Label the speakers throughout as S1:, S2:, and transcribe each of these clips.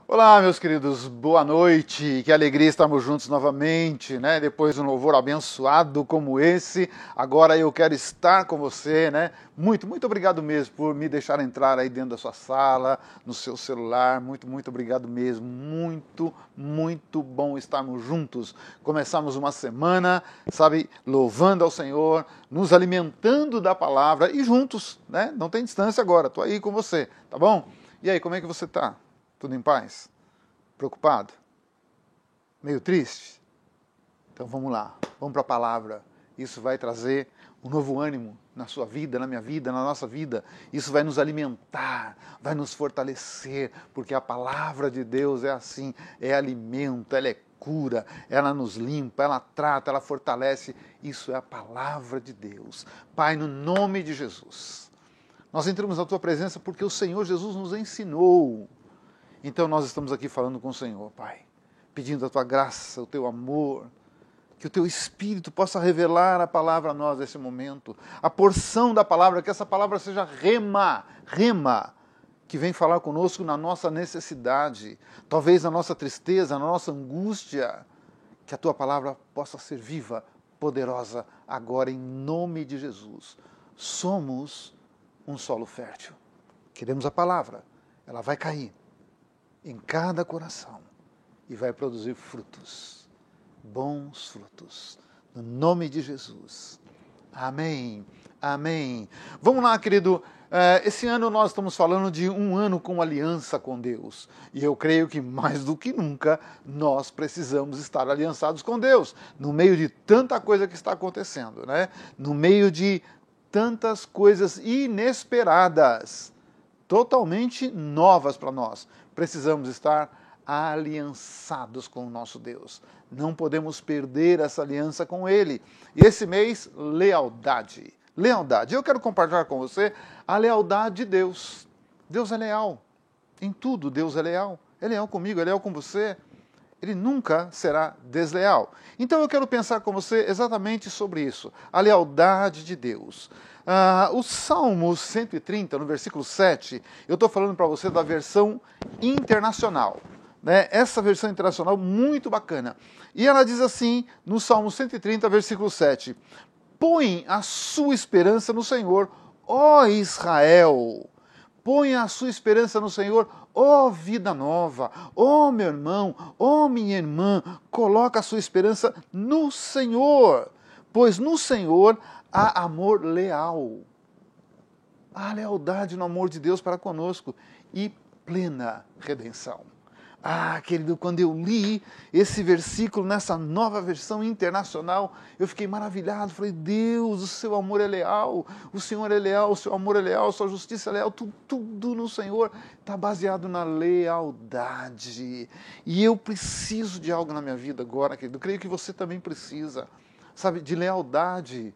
S1: Olá, meus queridos, boa noite, que alegria estarmos juntos novamente, né? Depois de um louvor abençoado como esse, agora eu quero estar com você, né? Muito obrigado mesmo por me deixar entrar aí dentro da sua sala, no seu celular, muito obrigado mesmo, muito bom estarmos juntos. Começamos uma semana, sabe, louvando ao Senhor, nos alimentando da palavra e juntos, né? Não tem distância agora, tô aí com você, tá bom? E aí, como é que você tá? Tudo em paz? Preocupado? Meio triste? Então vamos lá, vamos para a palavra. Isso vai trazer um novo ânimo na sua vida, na minha vida, na nossa vida. Isso vai nos alimentar, vai nos fortalecer, porque a palavra de Deus é assim, é alimento, ela é cura, ela nos limpa, ela trata, ela fortalece. Isso é a palavra de Deus. Pai, no nome de Jesus, nós entramos na tua presença porque o Senhor Jesus nos ensinou. Então nós estamos aqui falando com o Senhor, Pai, pedindo a Tua graça, o Teu amor, que o Teu Espírito possa revelar a palavra a nós nesse momento, a porção da palavra, que essa palavra seja rema, que vem falar conosco na nossa necessidade, talvez na nossa tristeza, na nossa angústia, que a Tua palavra possa ser viva, poderosa, agora em nome de Jesus. Somos um solo fértil, queremos a palavra, ela vai cair em cada coração e vai produzir frutos, bons frutos, no nome de Jesus. Amém, amém. Vamos lá, querido, esse ano nós estamos falando de um ano com aliança com Deus, e eu creio que mais do que nunca nós precisamos estar aliançados com Deus, no meio de tanta coisa que está acontecendo, né? No meio de tantas coisas inesperadas, totalmente novas para nós. Precisamos estar aliançados com o nosso Deus. Não podemos perder essa aliança com Ele. E esse mês, lealdade. Lealdade. Eu quero compartilhar com você a lealdade de Deus. Deus é leal. Em tudo, Deus é leal. É leal comigo, é leal com você. Ele nunca será desleal. Então eu quero pensar com você exatamente sobre isso. A lealdade de Deus. O Salmo 130, no versículo 7, eu estou falando para você da versão internacional, né? Essa versão internacional muito bacana. E ela diz assim, no Salmo 130, versículo 7, põe a sua esperança no Senhor, ó Israel. Põe a sua esperança no Senhor, ó vida nova, ó meu irmão, ó minha irmã, coloca a sua esperança no Senhor, pois no Senhor há amor leal. Há lealdade no amor de Deus para conosco e plena redenção. Querido, quando eu li esse versículo nessa nova versão internacional, eu fiquei maravilhado. Falei, Deus, o seu amor é leal, o Senhor é leal, o seu amor é leal, a sua justiça é leal, tudo no Senhor está baseado na lealdade. E eu preciso de algo na minha vida agora, querido. Eu creio que você também precisa. Sabe, de lealdade,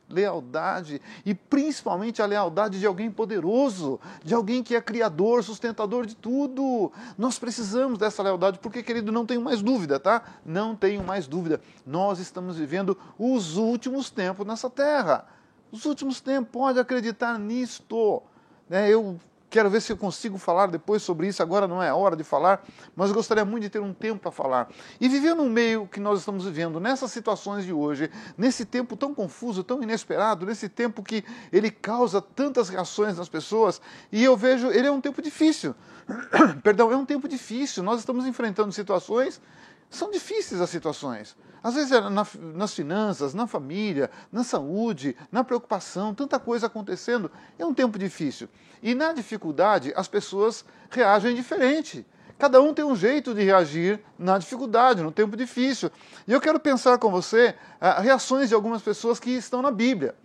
S1: e principalmente a lealdade de alguém poderoso, de alguém que é criador, sustentador de tudo. Nós precisamos dessa lealdade, porque, querido, não tenho mais dúvida, tá? Não tenho mais dúvida. Nós estamos vivendo os últimos tempos nessa terra. Os últimos tempos, pode acreditar nisto. Eu quero ver se eu consigo falar depois sobre isso, agora não é a hora de falar, mas eu gostaria muito de ter um tempo para falar. E viver no meio que nós estamos vivendo, nessas situações de hoje, nesse tempo tão confuso, tão inesperado, nesse tempo que ele causa tantas reações nas pessoas, e eu vejo, ele é um tempo difícil. Perdão, é um tempo difícil, nós estamos enfrentando situações, são difíceis as situações. Às vezes é nas finanças, na família, na saúde, na preocupação, tanta coisa acontecendo. É um tempo difícil. E na dificuldade, as pessoas reagem diferente. Cada um tem um jeito de reagir na dificuldade, no tempo difícil. E eu quero pensar com você reações de algumas pessoas que estão na Bíblia.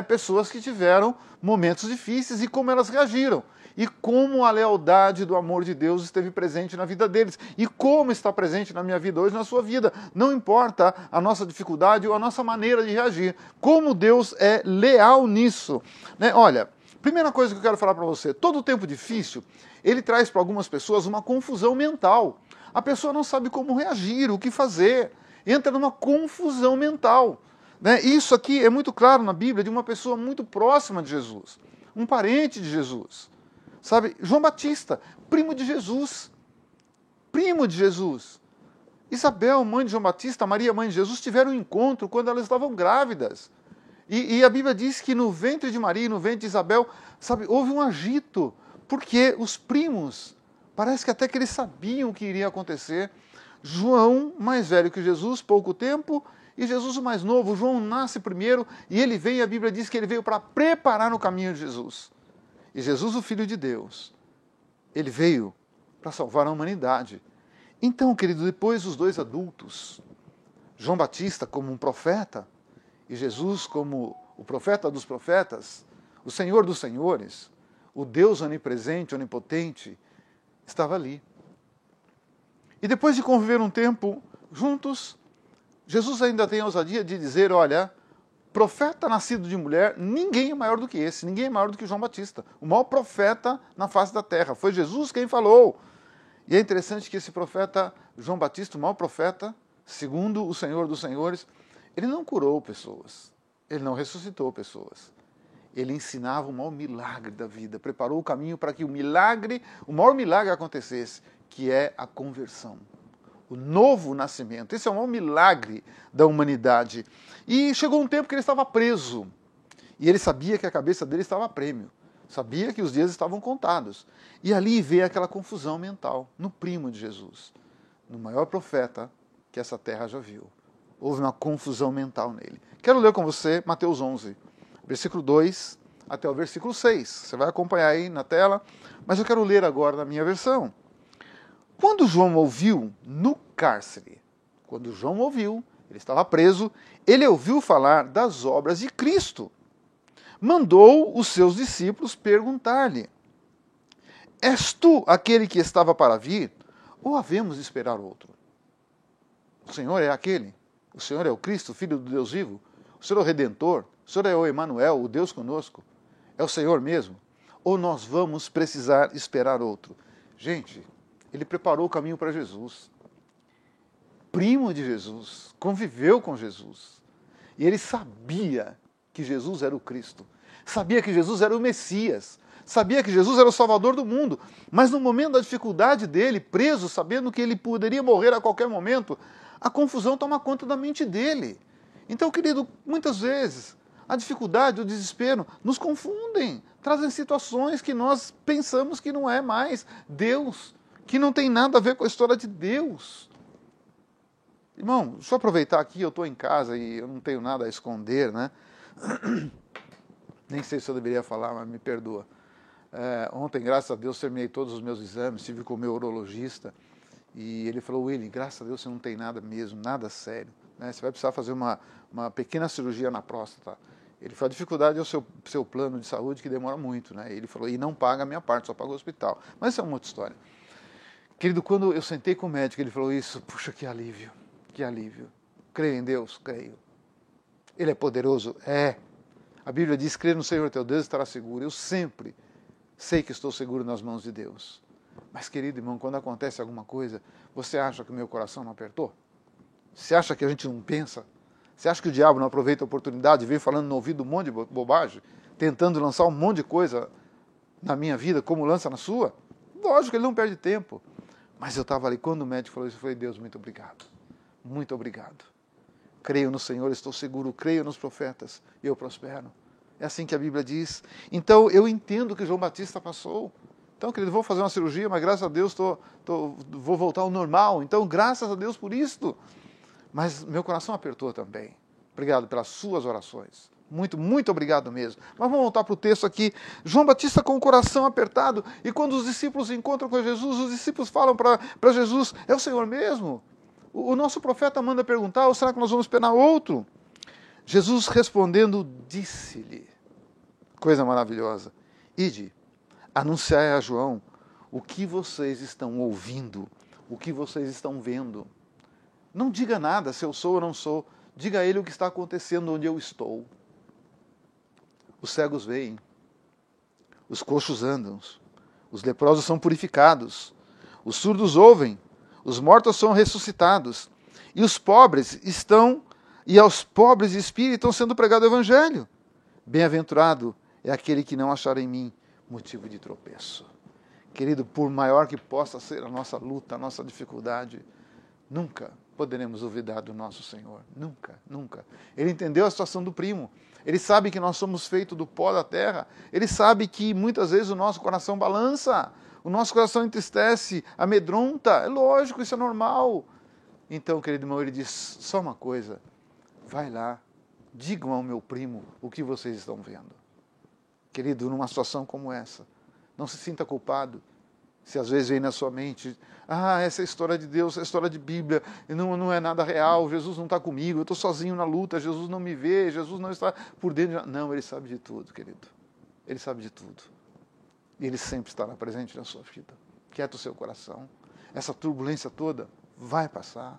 S1: Pessoas que tiveram momentos difíceis e como elas reagiram. E como a lealdade do amor de Deus esteve presente na vida deles. E como está presente na minha vida hoje, na sua vida. Não importa a nossa dificuldade ou a nossa maneira de reagir. Como Deus é leal nisso. Olha, primeira coisa que eu quero falar para você. Todo tempo difícil, ele traz para algumas pessoas uma confusão mental. A pessoa não sabe como reagir, o que fazer. Entra numa confusão mental. Isso aqui é muito claro na Bíblia de uma pessoa muito próxima de Jesus. Um parente de Jesus. Sabe, João Batista, primo de Jesus, primo de Jesus. Isabel, mãe de João Batista, Maria, mãe de Jesus, tiveram um encontro quando elas estavam grávidas. E a Bíblia diz que no ventre de Maria e no ventre de Isabel, sabe, houve um agito, porque os primos, parece que até que eles sabiam o que iria acontecer. João, mais velho que Jesus, pouco tempo, e Jesus o mais novo. João nasce primeiro e ele vem, a Bíblia diz que ele veio para preparar o caminho de Jesus. E Jesus, o Filho de Deus, ele veio para salvar a humanidade. Então, querido, depois os dois adultos, João Batista como um profeta, e Jesus como o profeta dos profetas, o Senhor dos senhores, o Deus onipresente, onipotente, estava ali. E depois de conviver um tempo juntos, Jesus ainda tem a ousadia de dizer, olha, profeta nascido de mulher, ninguém é maior do que esse, ninguém é maior do que João Batista. O maior profeta na face da terra. Foi Jesus quem falou. E é interessante que esse profeta, João Batista, o maior profeta, segundo o Senhor dos senhores, ele não curou pessoas, ele não ressuscitou pessoas. Ele ensinava o maior milagre da vida, preparou o caminho para que o maior milagre acontecesse, que é a conversão, o novo nascimento. Esse é o maior milagre da humanidade. E chegou um tempo que ele estava preso, e ele sabia que a cabeça dele estava a prêmio, sabia que os dias estavam contados. E ali veio aquela confusão mental, no primo de Jesus, no maior profeta que essa terra já viu. Houve uma confusão mental nele. Quero ler com você Mateus 11, versículo 2 até o versículo 6. Você vai acompanhar aí na tela, mas eu quero ler agora na minha versão. Quando João ouviu no cárcere, ele estava preso, ele ouviu falar das obras de Cristo. Mandou os seus discípulos perguntar-lhe, és tu aquele que estava para vir, ou havemos de esperar outro? O Senhor é aquele? O Senhor é o Cristo, Filho do Deus vivo? O Senhor é o Redentor? O Senhor é o Emanuel, o Deus conosco? É o Senhor mesmo? Ou nós vamos precisar esperar outro? Gente, ele preparou o caminho para Jesus. Primo de Jesus, conviveu com Jesus. E ele sabia que Jesus era o Cristo. Sabia que Jesus era o Messias. Sabia que Jesus era o Salvador do mundo. Mas no momento da dificuldade dele, preso, sabendo que ele poderia morrer a qualquer momento, a confusão toma conta da mente dele. Então, querido, muitas vezes a dificuldade, o desespero nos confundem, trazem situações que nós pensamos que não é mais Deus, que não tem nada a ver com a história de Deus. Irmão, deixa eu aproveitar aqui, eu estou em casa e eu não tenho nada a esconder, né? Nem sei se eu deveria falar, mas me perdoa. Ontem, graças a Deus, terminei todos os meus exames, estive com o meu urologista e ele falou, Willy, graças a Deus você não tem nada mesmo, nada sério, né? Você vai precisar fazer uma pequena cirurgia na próstata. Ele falou, a dificuldade é o seu plano de saúde que demora muito, né? Ele falou, e não paga a minha parte, só paga o hospital. Mas isso é uma outra história. Querido, quando eu sentei com o médico, ele falou isso, puxa, que alívio, que alívio. Creio em Deus? Creio. Ele é poderoso? É. A Bíblia diz, crer no Senhor teu Deus estará seguro. Eu sempre sei que estou seguro nas mãos de Deus. Mas, querido irmão, quando acontece alguma coisa, você acha que o meu coração não apertou? Você acha que a gente não pensa? Você acha que o diabo não aproveita a oportunidade de vir falando no ouvido um monte de bobagem, tentando lançar um monte de coisa na minha vida, como lança na sua? Lógico, ele não perde tempo. Mas eu estava ali, quando o médico falou isso, eu falei, Deus, muito obrigado. Muito obrigado. Creio no Senhor, estou seguro, creio nos profetas, e eu prospero. É assim que a Bíblia diz. Então, eu entendo o que João Batista passou. Então, querido, vou fazer uma cirurgia, mas graças a Deus vou voltar ao normal. Então, graças a Deus por isto. Mas meu coração apertou também. Obrigado pelas suas orações. Muito, muito obrigado mesmo. Mas vamos voltar para o texto aqui. João Batista com o coração apertado. E quando os discípulos se encontram com Jesus, os discípulos falam para Jesus, é o Senhor mesmo? O nosso profeta manda perguntar, ou será que nós vamos esperar outro? Jesus respondendo, disse-lhe, coisa maravilhosa, ide, anunciai a João o que vocês estão ouvindo, o que vocês estão vendo. Não diga nada se eu sou ou não sou, diga a ele o que está acontecendo onde eu estou. Os cegos veem, os coxos andam, os leprosos são purificados, os surdos ouvem, os mortos são ressuscitados, e os pobres e aos pobres de espírito estão sendo pregado o evangelho. Bem-aventurado é aquele que não achar em mim motivo de tropeço. Querido, por maior que possa ser a nossa luta, a nossa dificuldade, nunca poderemos duvidar do nosso Senhor. Nunca, nunca. Ele entendeu a situação do primo. Ele sabe que nós somos feitos do pó da terra. Ele sabe que muitas vezes o nosso coração balança, o nosso coração entristece, amedronta. É lógico, isso é normal. Então, querido irmão, ele diz só uma coisa. Vai lá, digam ao meu primo o que vocês estão vendo. Querido, numa situação como essa, não se sinta culpado. Se às vezes vem na sua mente, essa é a história de Deus, essa é a história de Bíblia, não é nada real, Jesus não está comigo, eu estou sozinho na luta, Jesus não me vê, Jesus não está por dentro. Não, Ele sabe de tudo, querido. Ele sabe de tudo. E Ele sempre estará presente na sua vida. Quieta o seu coração. Essa turbulência toda vai passar.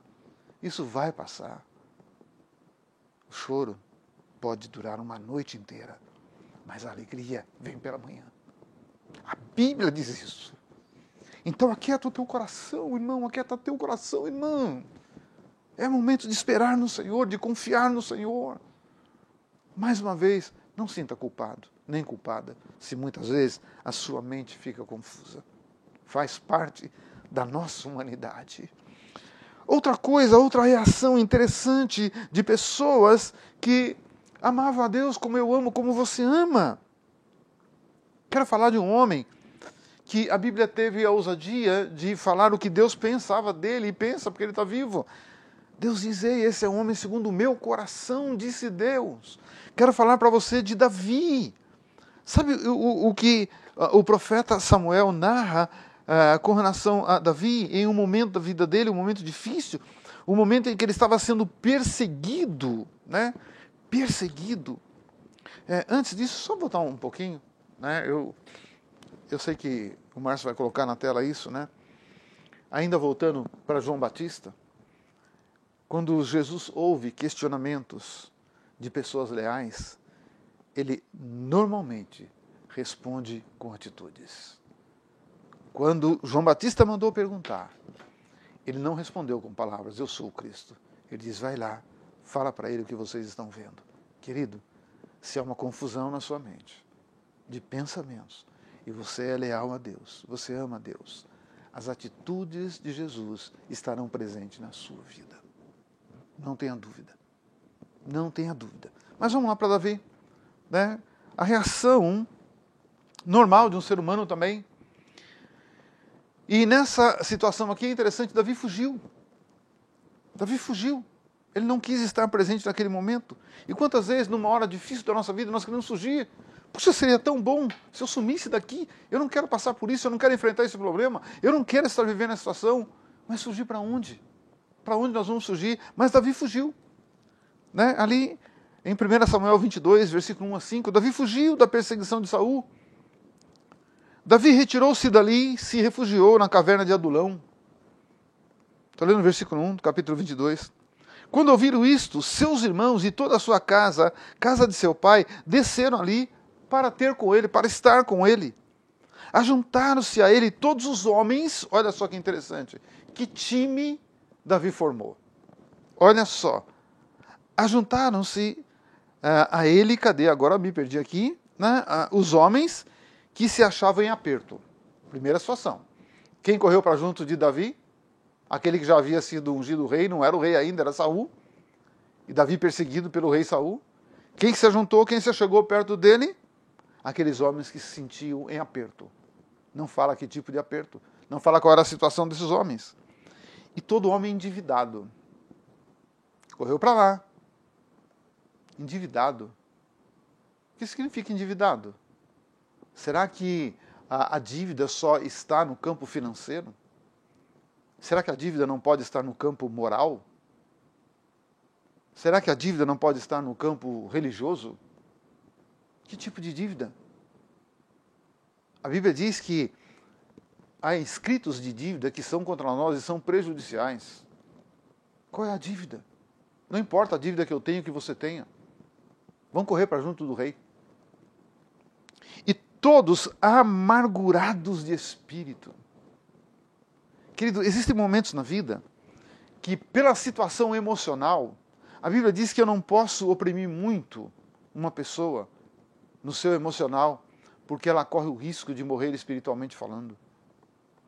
S1: Isso vai passar. O choro pode durar uma noite inteira, mas a alegria vem pela manhã. A Bíblia diz isso. Então aquieta o teu coração, irmão, aquieta o teu coração, irmão. É momento de esperar no Senhor, de confiar no Senhor. Mais uma vez, não sinta culpado, nem culpada, se muitas vezes a sua mente fica confusa. Faz parte da nossa humanidade. Outra coisa, outra reação interessante de pessoas que amavam a Deus como eu amo, como você ama. Quero falar de um homem que a Bíblia teve a ousadia de falar o que Deus pensava dele, e pensa porque ele está vivo. Deus diz, ei, esse é um homem segundo o meu coração, disse Deus. Quero falar para você de Davi. Sabe o que o profeta Samuel narra com relação a Davi em um momento da vida dele, um momento difícil, um momento em que ele estava sendo perseguido, né? Perseguido. Antes disso, só voltar um pouquinho, né? Eu sei que o Márcio vai colocar na tela isso, né? Ainda voltando para João Batista, quando Jesus ouve questionamentos de pessoas leais, ele normalmente responde com atitudes. Quando João Batista mandou perguntar, ele não respondeu com palavras, eu sou o Cristo. Ele diz, vai lá, fala para ele o que vocês estão vendo. Querido, se há uma confusão na sua mente, de pensamentos, e você é leal a Deus, você ama a Deus, as atitudes de Jesus estarão presentes na sua vida. Não tenha dúvida. Não tenha dúvida. Mas vamos lá para Davi. Né? A reação normal de um ser humano também. E nessa situação aqui é interessante, Davi fugiu. Davi fugiu. Ele não quis estar presente naquele momento. E quantas vezes, numa hora difícil da nossa vida, nós queremos fugir? Puxa, seria tão bom se eu sumisse daqui. Eu não quero passar por isso, eu não quero enfrentar esse problema. Eu não quero estar vivendo essa situação. Mas fugir para onde? Para onde nós vamos fugir? Mas Davi fugiu. Né? Ali, em 1 Samuel 22, versículo 1 a 5, Davi fugiu da perseguição de Saul. Davi retirou-se dali, se refugiou na caverna de Adulão. Está lendo o versículo 1 do capítulo 22. Quando ouviram isto, seus irmãos e toda a sua casa, casa de seu pai, desceram ali para ter com ele, para estar com ele. Ajuntaram-se a ele todos os homens, olha só que interessante, que time Davi formou. Olha só, ajuntaram-se a ele, cadê? Agora me perdi aqui, né? Os homens que se achavam em aperto. Primeira situação. Quem correu para junto de Davi? Aquele que já havia sido ungido rei, não era o rei ainda, era Saul. E Davi perseguido pelo rei Saul. Quem se ajuntou, quem se chegou perto dele? Aqueles homens que se sentiam em aperto. Não fala que tipo de aperto. Não fala qual era a situação desses homens. E todo homem endividado. Correu para lá. Endividado. O que significa endividado? Será que a dívida só está no campo financeiro? Será que a dívida não pode estar no campo moral? Será que a dívida não pode estar no campo religioso? Que tipo de dívida? A Bíblia diz que há escritos de dívida que são contra nós e são prejudiciais. Qual é a dívida? Não importa a dívida que eu tenho, que você tenha. Vão correr para junto do rei. E todos amargurados de espírito. Querido, existem momentos na vida que, pela situação emocional, a Bíblia diz que eu não posso oprimir muito uma pessoa no seu emocional, porque ela corre o risco de morrer espiritualmente falando.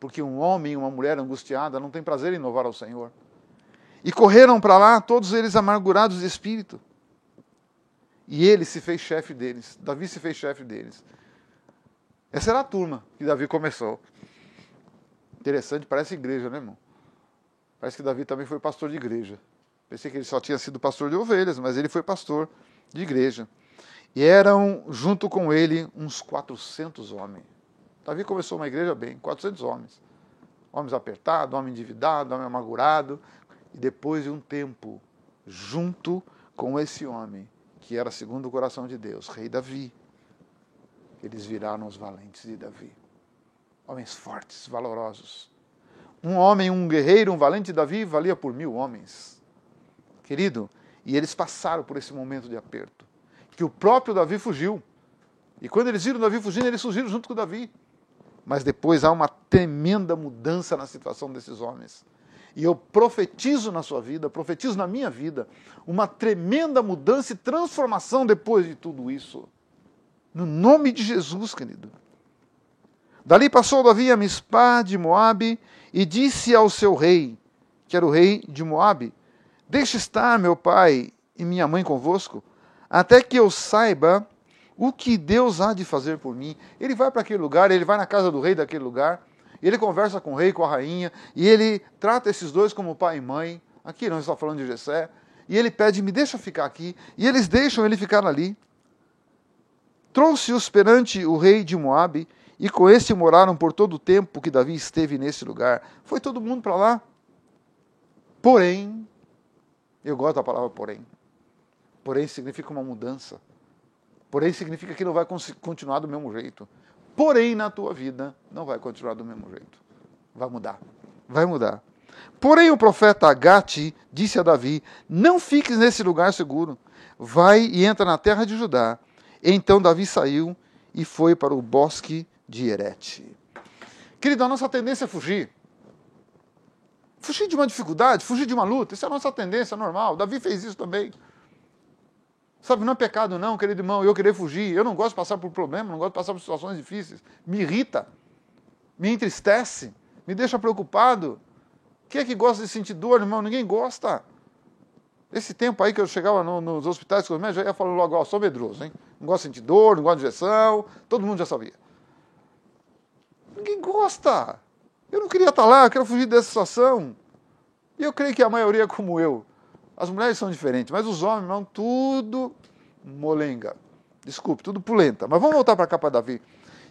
S1: porque um homem e uma mulher angustiada não tem prazer em louvar ao Senhor. E correram para lá, todos eles amargurados de espírito. E ele se fez chefe deles. Davi se fez chefe deles. Essa era a turma que Davi começou. Interessante, parece igreja, né, irmão? Parece que Davi também foi pastor de igreja. Pensei que ele só tinha sido pastor de ovelhas, mas ele foi pastor de igreja. E eram, junto com ele, uns 400 homens. Davi começou uma igreja bem, 400 homens. Homens apertados, homem endividado, homem amargurado. E depois de um tempo, junto com esse homem, que era segundo o coração de Deus, rei Davi, eles viraram os valentes de Davi. Homens fortes, valorosos. Um homem, um guerreiro, um valente de Davi valia por 1000 homens. Querido, e eles passaram por esse momento de aperto, que o próprio Davi fugiu. E quando eles viram Davi fugindo, eles fugiram junto com Davi. Mas depois há uma tremenda mudança na situação desses homens. E eu profetizo na sua vida, profetizo na minha vida, uma tremenda mudança e transformação depois de tudo isso. No nome de Jesus, querido. Dali passou Davi a Mispá de Moabe e disse ao seu rei, que era o rei de Moabe: deixe estar meu pai e minha mãe convosco, até que eu saiba o que Deus há de fazer por mim. Ele vai para aquele lugar, ele vai na casa do rei daquele lugar, ele conversa com o rei, com a rainha, e ele trata esses dois como pai e mãe. Aqui não está falando de Jessé. E ele pede, me deixa ficar aqui. E eles deixam ele ficar ali. Trouxe-os perante o rei de Moabe, e com este moraram por todo o tempo que Davi esteve nesse lugar. Foi todo mundo para lá. Porém, eu gosto da palavra porém. Porém significa uma mudança. Porém significa que não vai continuar do mesmo jeito. Porém, na tua vida, não vai continuar do mesmo jeito. Vai mudar. Vai mudar. Porém, o profeta Agate disse a Davi: não fiques nesse lugar seguro. Vai e entra na terra de Judá. Então Davi saiu e foi para o bosque de Herete. Querido, a nossa tendência é fugir. Fugir de uma dificuldade, fugir de uma luta. Isso é a nossa tendência normal. Davi fez isso também. Sabe, não é pecado não, querido irmão, eu querer fugir. Eu não gosto de passar por problemas, não gosto de passar por situações difíceis. Me irrita, me entristece, me deixa preocupado. Quem é que gosta de sentir dor, irmão? Ninguém gosta. Esse tempo aí que eu chegava nos hospitais com os médicos, já ia falando logo, ó, sou medroso, hein? Não gosto de sentir dor, não gosto de injeção, todo mundo já sabia. Ninguém gosta. Eu não queria estar lá, eu quero fugir dessa situação. E eu creio que a maioria é como eu. As mulheres são diferentes, mas os homens, irmão, tudo molenga. Desculpe, tudo pulenta. Mas vamos voltar para cá para Davi.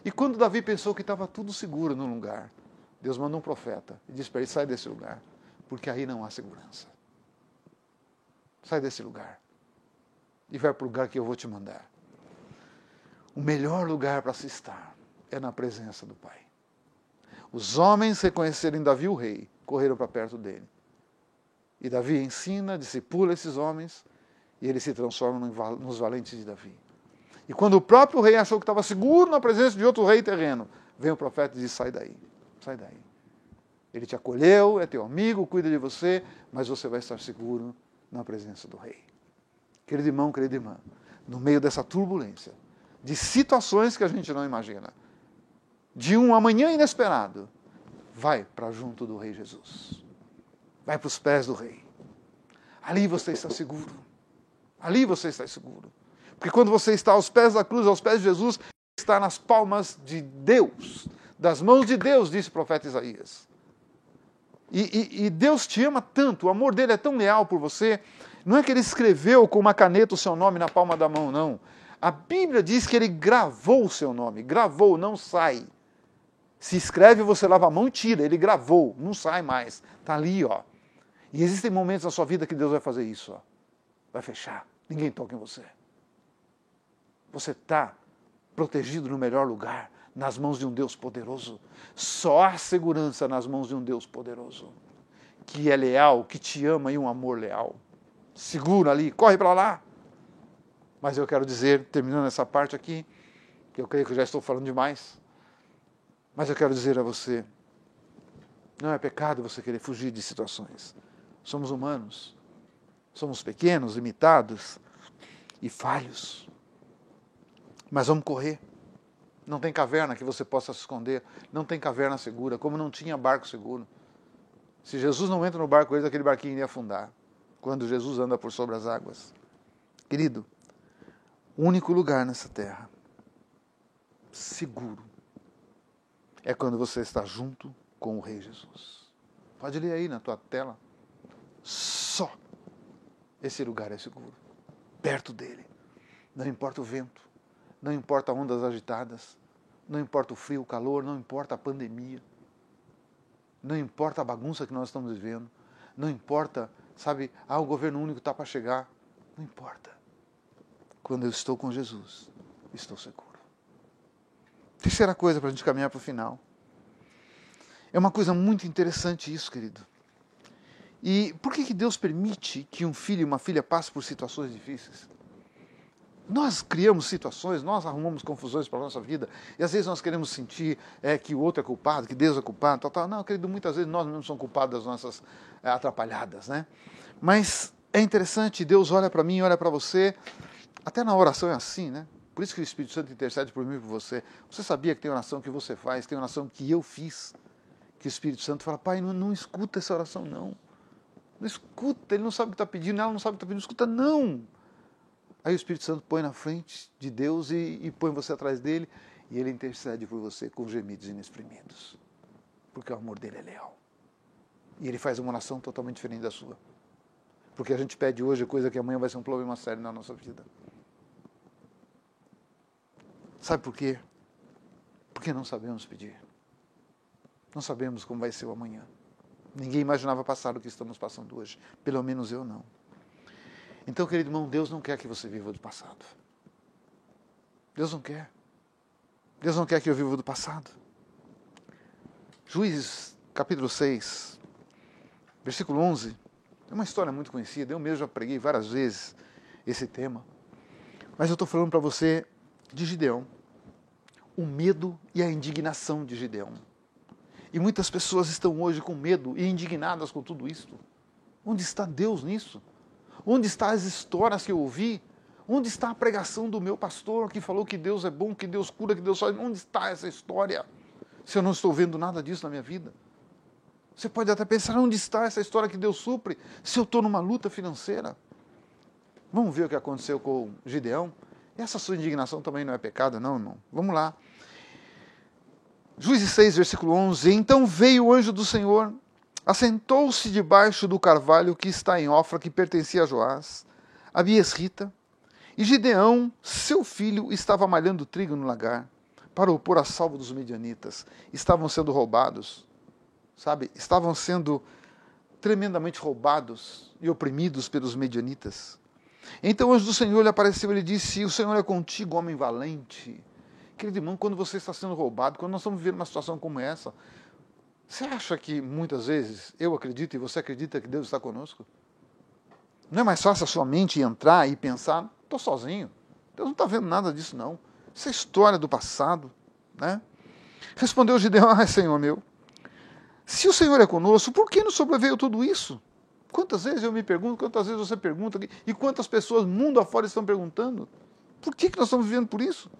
S1: E quando Davi pensou que estava tudo seguro no lugar, Deus mandou um profeta e disse para ele: sai desse lugar, porque aí não há segurança. Sai desse lugar e vai para o lugar que eu vou te mandar. O melhor lugar para se estar é na presença do Pai. Os homens reconhecerem Davi o rei, correram para perto dele. E Davi ensina, discipula esses homens, e eles se transformam nos valentes de Davi. E quando o próprio rei achou que estava seguro na presença de outro rei terreno, vem o profeta e diz: sai daí, sai daí. Ele te acolheu, é teu amigo, cuida de você, mas você vai estar seguro na presença do rei. Querido irmão, querida irmã, no meio dessa turbulência, de situações que a gente não imagina, de um amanhã inesperado, vai para junto do rei Jesus. Vai para os pés do rei. Ali você está seguro. Ali você está seguro. Porque quando você está aos pés da cruz, aos pés de Jesus, está nas palmas de Deus, das mãos de Deus, disse o profeta Isaías. E Deus te ama tanto, o amor dele é tão leal por você. Não é que ele escreveu com uma caneta o seu nome na palma da mão, não. A Bíblia diz que ele gravou o seu nome. Gravou, não sai. Se escreve, você lava a mão e tira. Ele gravou, não sai mais. Está ali, ó. E existem momentos na sua vida que Deus vai fazer isso, ó. Vai fechar. Ninguém toca em você. Você está protegido no melhor lugar, nas mãos de um Deus poderoso. Só há segurança nas mãos de um Deus poderoso, que é leal, que te ama e um amor leal. Segura ali, corre para lá. Mas eu quero dizer, terminando essa parte aqui, que eu creio que eu já estou falando demais, mas eu quero dizer a você, não é pecado você querer fugir de situações. Somos humanos, somos pequenos, limitados e falhos. Mas vamos correr. Não tem caverna que você possa se esconder. Não tem caverna segura, como não tinha barco seguro. Se Jesus não entra no barco, aquele barquinho ia afundar. Quando Jesus anda por sobre as águas. Querido, o único lugar nessa terra seguro é quando você está junto com o Rei Jesus. Pode ler aí na tua tela. Só esse lugar é seguro. Perto dele. Não importa o vento. Não importa ondas agitadas. Não importa o frio, o calor. Não importa a pandemia. Não importa a bagunça que nós estamos vivendo. Não importa, sabe, o governo único está para chegar. Não importa. Quando eu estou com Jesus, estou seguro. Terceira coisa para a gente caminhar para o final. É uma coisa muito interessante isso, querido. E por que Deus permite que um filho e uma filha passem por situações difíceis? Nós criamos situações, nós arrumamos confusões para a nossa vida, e às vezes nós queremos sentir que o outro é culpado, que Deus é culpado, tal. Não, querido, muitas vezes nós mesmos somos culpados das nossas atrapalhadas, né? Mas é interessante, Deus olha para mim, olha para você, até na oração é assim, né? Por isso que o Espírito Santo intercede por mim e por você. Você sabia que tem oração que você faz, tem oração que eu fiz, que o Espírito Santo fala, pai, não escuta essa oração, não. Não escuta, ele não sabe o que está pedindo, ela não sabe o que está pedindo, não escuta, não. Aí o Espírito Santo põe na frente de Deus e põe você atrás dele, e ele intercede por você com gemidos inexprimidos. Porque o amor dele é leal. E ele faz uma oração totalmente diferente da sua. Porque a gente pede hoje coisa que amanhã vai ser um problema sério na nossa vida. Sabe por quê? Porque não sabemos pedir. Não sabemos como vai ser o amanhã. Ninguém imaginava passar o que estamos passando hoje. Pelo menos eu não. Então, querido irmão, Deus não quer que você viva do passado. Deus não quer. Deus não quer que eu viva do passado. Juízes, capítulo 6, versículo 11. É uma história muito conhecida. Eu mesmo já preguei várias vezes esse tema. Mas eu estou falando para você de Gideão. O medo e a indignação de Gideão. E muitas pessoas estão hoje com medo e indignadas com tudo isso. Onde está Deus nisso? Onde estão as histórias que eu ouvi? Onde está a pregação do meu pastor que falou que Deus é bom, que Deus cura, que Deus faz? Onde está essa história? Se eu não estou vendo nada disso na minha vida. Você pode até pensar, onde está essa história que Deus supre se eu estou numa luta financeira? Vamos ver o que aconteceu com Gideão? Essa sua indignação também não é pecado, não, irmão. Vamos lá. Juízes 6, versículo 11. Então veio o anjo do Senhor, assentou-se debaixo do carvalho que está em Ofra, que pertencia a Joás, a Biesrita, e Gideão, seu filho, estava malhando trigo no lagar, para o pôr a salvo dos medianitas. Estavam sendo roubados, sabe? Estavam sendo tremendamente roubados e oprimidos pelos medianitas. Então o anjo do Senhor lhe apareceu e lhe disse, o Senhor é contigo, homem valente. Querido irmão, quando você está sendo roubado, quando nós estamos vivendo uma situação como essa, você acha que muitas vezes eu acredito e você acredita que Deus está conosco? Não é mais fácil a sua mente entrar e pensar, estou sozinho, Deus não está vendo nada disso não. Isso é história do passado, né? Respondeu Gideão, Senhor meu, se o Senhor é conosco, por que nos sobreveio tudo isso? Quantas vezes eu me pergunto, quantas vezes você pergunta, e quantas pessoas mundo afora estão perguntando, por que nós estamos vivendo por isso?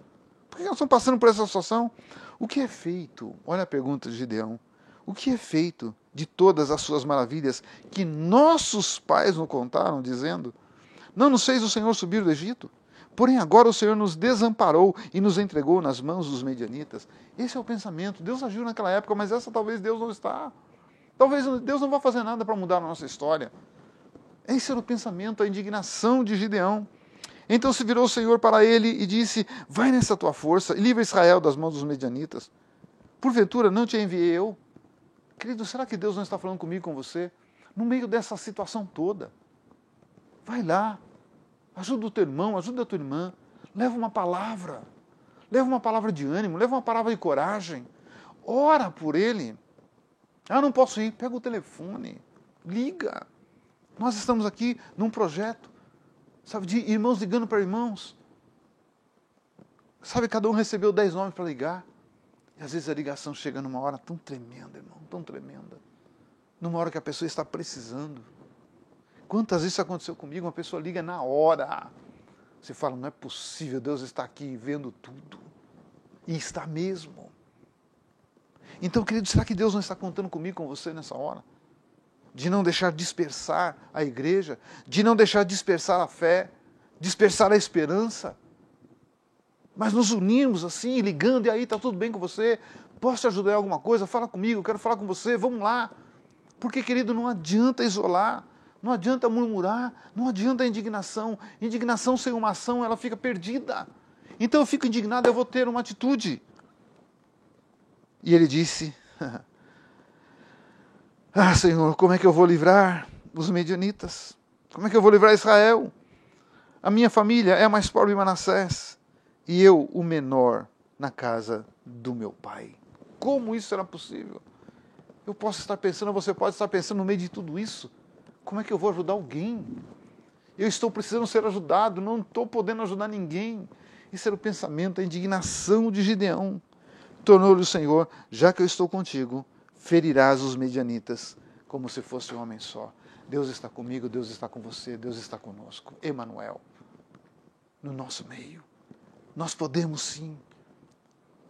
S1: Por que nós estamos passando por essa situação? O que é feito? Olha a pergunta de Gideão. O que é feito de todas as suas maravilhas que nossos pais nos contaram, dizendo, não nos fez o Senhor subir do Egito? Porém agora o Senhor nos desamparou e nos entregou nas mãos dos medianitas. Esse é o pensamento. Deus agiu naquela época, mas essa talvez Deus não está. Talvez Deus não vá fazer nada para mudar a nossa história. Esse era o pensamento, a indignação de Gideão. Então se virou o Senhor para ele e disse, vai nessa tua força e livra Israel das mãos dos medianitas. Porventura não te enviei eu? Querido, será que Deus não está falando comigo, com você? No meio dessa situação toda. Vai lá, ajuda o teu irmão, ajuda a tua irmã. Leva uma palavra de ânimo, leva uma palavra de coragem. Ora por ele. Ah, não posso ir, pega o telefone, liga. Nós estamos aqui num projeto. Sabe, de irmãos ligando para irmãos. Sabe, cada um recebeu 10 nomes para ligar. E às vezes a ligação chega numa hora tão tremenda, irmão, tão tremenda. Numa hora que a pessoa está precisando. Quantas vezes isso aconteceu comigo? Uma pessoa liga na hora. Você fala, não é possível, Deus está aqui vendo tudo. E está mesmo. Então, querido, será que Deus não está contando comigo, com você nessa hora? De não deixar dispersar a igreja, de não deixar dispersar a fé, dispersar a esperança, mas nos unirmos assim, ligando, e aí, está tudo bem com você? Posso te ajudar em alguma coisa? Fala comigo, eu quero falar com você, vamos lá. Porque, querido, não adianta isolar, não adianta murmurar, não adianta a indignação. Indignação sem uma ação, ela fica perdida. Então eu fico indignado, eu vou ter uma atitude. E ele disse, ah, Senhor, como é que eu vou livrar os medianitas? Como é que eu vou livrar Israel? A minha família é a mais pobre de Manassés, e eu o menor na casa do meu pai. Como isso será possível? Eu posso estar pensando, você pode estar pensando no meio de tudo isso, como é que eu vou ajudar alguém? Eu estou precisando ser ajudado, não estou podendo ajudar ninguém. Esse era o pensamento, a indignação de Gideão. Tornou-lhe o Senhor, já que eu estou contigo, ferirás os medianitas como se fosse um homem só. Deus está comigo, Deus está com você, Deus está conosco. Emanuel, no nosso meio. Nós podemos sim.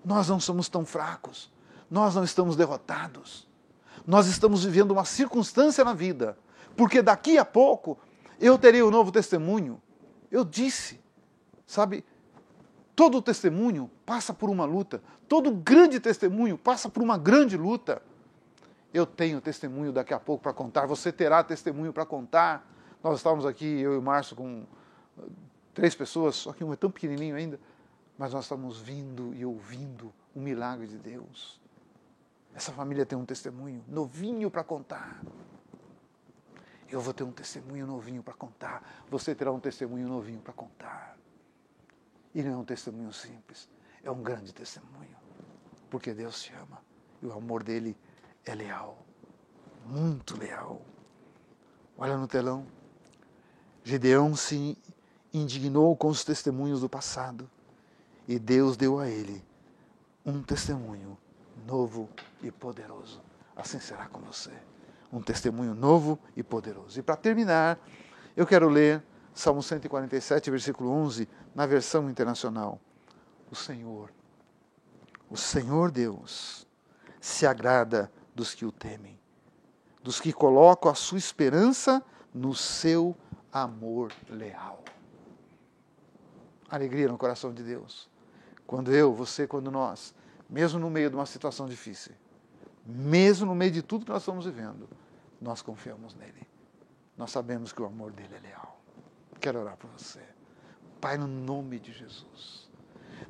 S1: Nós não somos tão fracos. Nós não estamos derrotados. Nós estamos vivendo uma circunstância na vida, porque daqui a pouco eu terei um novo testemunho. Eu disse, sabe, todo testemunho passa por uma luta, todo grande testemunho passa por uma grande luta. Eu tenho testemunho daqui a pouco para contar, você terá testemunho para contar. Nós estávamos aqui, eu e o Márcio, com 3 pessoas, só que um é tão pequenininho ainda, mas nós estamos vindo e ouvindo o milagre de Deus. Essa família tem um testemunho novinho para contar. Eu vou ter um testemunho novinho para contar. Você terá um testemunho novinho para contar. E não é um testemunho simples, é um grande testemunho. Porque Deus te ama. E o amor dele é leal. Muito leal. Olha no telão. Gideão se indignou com os testemunhos do passado. E Deus deu a ele um testemunho novo e poderoso. Assim será com você. Um testemunho novo e poderoso. E para terminar, eu quero ler Salmo 147, versículo 11, na versão internacional. O Senhor Deus, se agrada dos que o temem, dos que colocam a sua esperança no seu amor leal. Alegria no coração de Deus. Quando eu, você, quando nós, mesmo no meio de uma situação difícil, mesmo no meio de tudo que nós estamos vivendo, nós confiamos nele. Nós sabemos que o amor dele é leal. Quero orar por você. Pai, no nome de Jesus.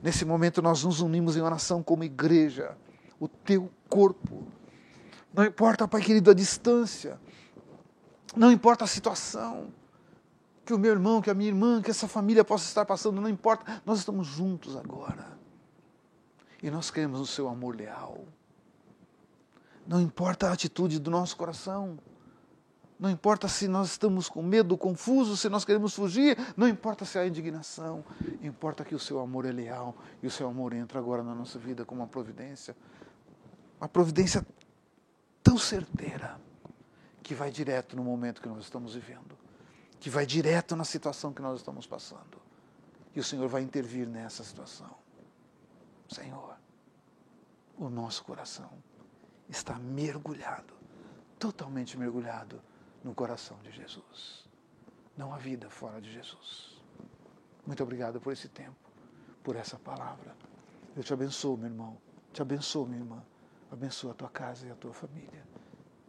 S1: Nesse momento nós nos unimos em oração como igreja, o teu corpo. Não importa, Pai querido, a distância. Não importa a situação que o meu irmão, que a minha irmã, que essa família possa estar passando, não importa. Nós estamos juntos agora. E nós queremos o seu amor leal. Não importa a atitude do nosso coração. Não importa se nós estamos com medo, confusos, se nós queremos fugir. Não importa se há indignação. Importa que o seu amor é leal. E o seu amor entra agora na nossa vida como uma providência. Uma providência tão certeira que vai direto no momento que nós estamos vivendo. Que vai direto na situação que nós estamos passando. E o Senhor vai intervir nessa situação. Senhor, o nosso coração está mergulhado, totalmente mergulhado no coração de Jesus. Não há vida fora de Jesus. Muito obrigado por esse tempo, por essa palavra. Eu te abençoo, meu irmão. Te abençoo, minha irmã. Abençoa a tua casa e a tua família.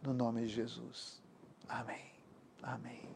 S1: No nome de Jesus. Amém. Amém.